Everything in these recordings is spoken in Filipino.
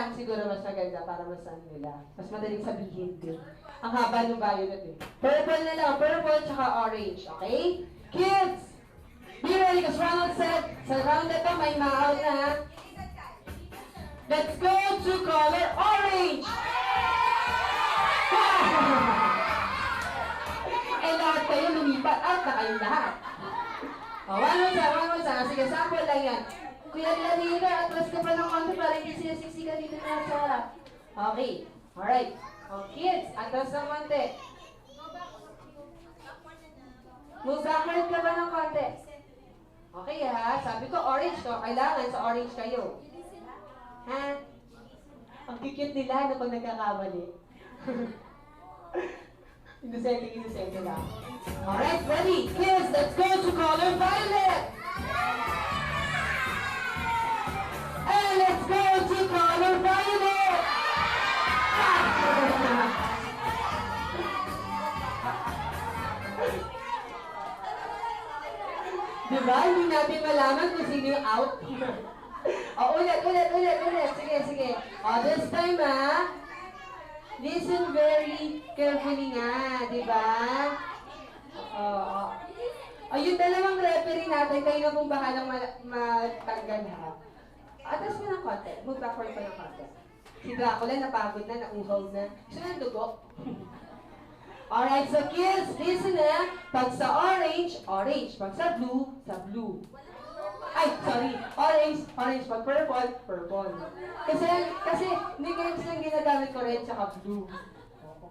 lang siguro mas maganda para mas ano nila. Mas madaling sabihin din. Ang haba ng violet eh. Purple na lang. Purple tsaka orange. Okay? Kids! Be ready kasi Ronald said, sa round na to may ma-out na ha. Let's go to color orange! Eh lahat kayo lumipat. Out na kayo lahat. Oh, one more time. Sige, sample lang yan. Kuya Lanira, atras ka pa ng konti para hindi sila siksika dito na sa... Okay. Alright. Oh, kids, atras ng konti. Move backward ka ba ng konti? Okay ha, sabi ko orange to. Kailangan sa orange kayo. Ha? Ang cute nila na pag nagkakamali. Inosente lang. Alright, ready? Kids, let's go to color violet! And let's go to color violet! Diba? Hindi natin malaman kung sino yung out. O, ulit. Sige. O, this time ha. Listen very carefully nga, diba? O, yung dalawang referee natin, kayo na pong bahalang matanggal ha. Atas mo ng konti. Move backward pa ng konti. Si Dracula napagod na, nauhaw na. Gusto na ng dugo. Alright, so kids, listen na. Pag sa orange, orange. Pag sa blue, blue. Ay, sorry. Orange. Pag purple, purple. Kasi hindi kayo silang ginagamit ko red tsaka blue.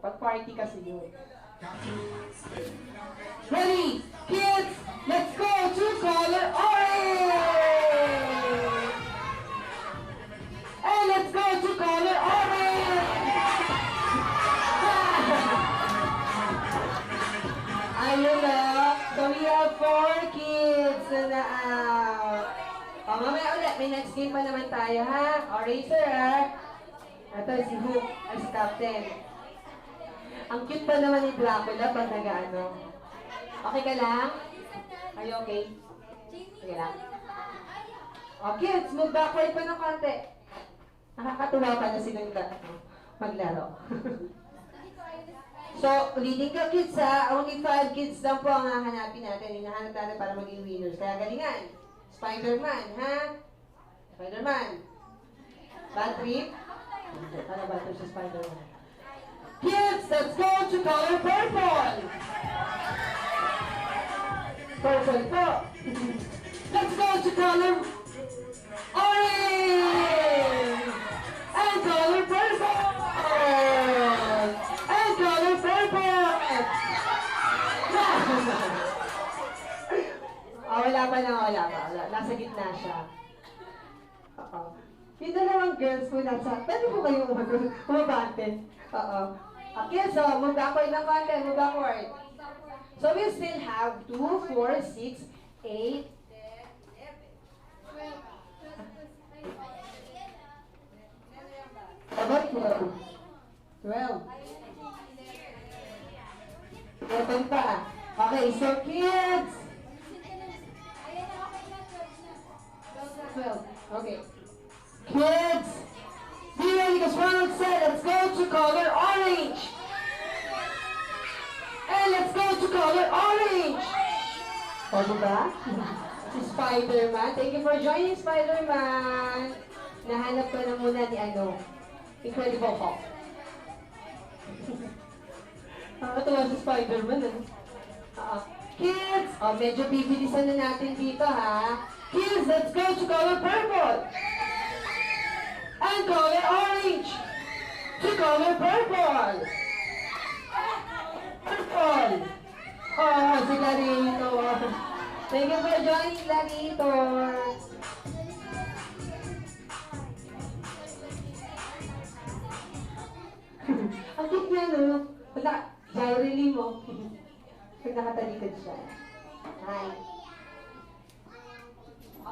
Pag party kasi yun. Ready? Kids, let's go to color orange! And let's go to color orange! Ayun na. So we have 4 kids na na-out. O, mamaya ulit. May next game pa naman tayo, ha? O, Racer, ha? Ito si Hook, ay si Captain. Ang cute pa naman ni Dracula pag nag-ano. Okay ka lang? Are you okay? Okay lang? O, kids, move backward pa ng konti. Nakakatuwa pa na silang maglaro. So, leading ka kids ha. Only 5 kids lang po ang hahanapin natin. Hinahanap natin para maging winners. Kaya galingan. Spider-Man, ha? Spider-Man. Bad trip? Ano bad trip sa Spider-Man? Kids, let's go to color purple! Purple po. Let's go to color orange! And color purple! And color purple! Wala pa. Nasa gitna siya. Yung dalawang girls po nasa, pwede po kayo umabante. Okay, so move backward ng konti, move backward. So we still have 2, 4, 6, 8, about 12. 11 pa. Okay, so kids. 12. Okay. Kids, be ready because Ronald said, let's go to color orange. And let's go to color orange. O, diba? Si Spider-Man. Thank you for joining, Spider-Man. Nahanap ko na muna ni Incredible Hulk. Nakakatuwa si Spider-Man, Kids, medyo bibilisan na natin dito, ha? Kids, let's go to color purple. And color orange. To color purple. Purple. Oh, si Larito. Thank you for joining, Larito. Ang cute niya, no? Wala, gyrally mo. Pag nakatalikod siya. Hi.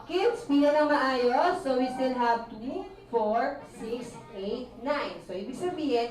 Kids, pila ng maayos. So we still have 2, 4, 6, 8, 9. So ibig sabihin,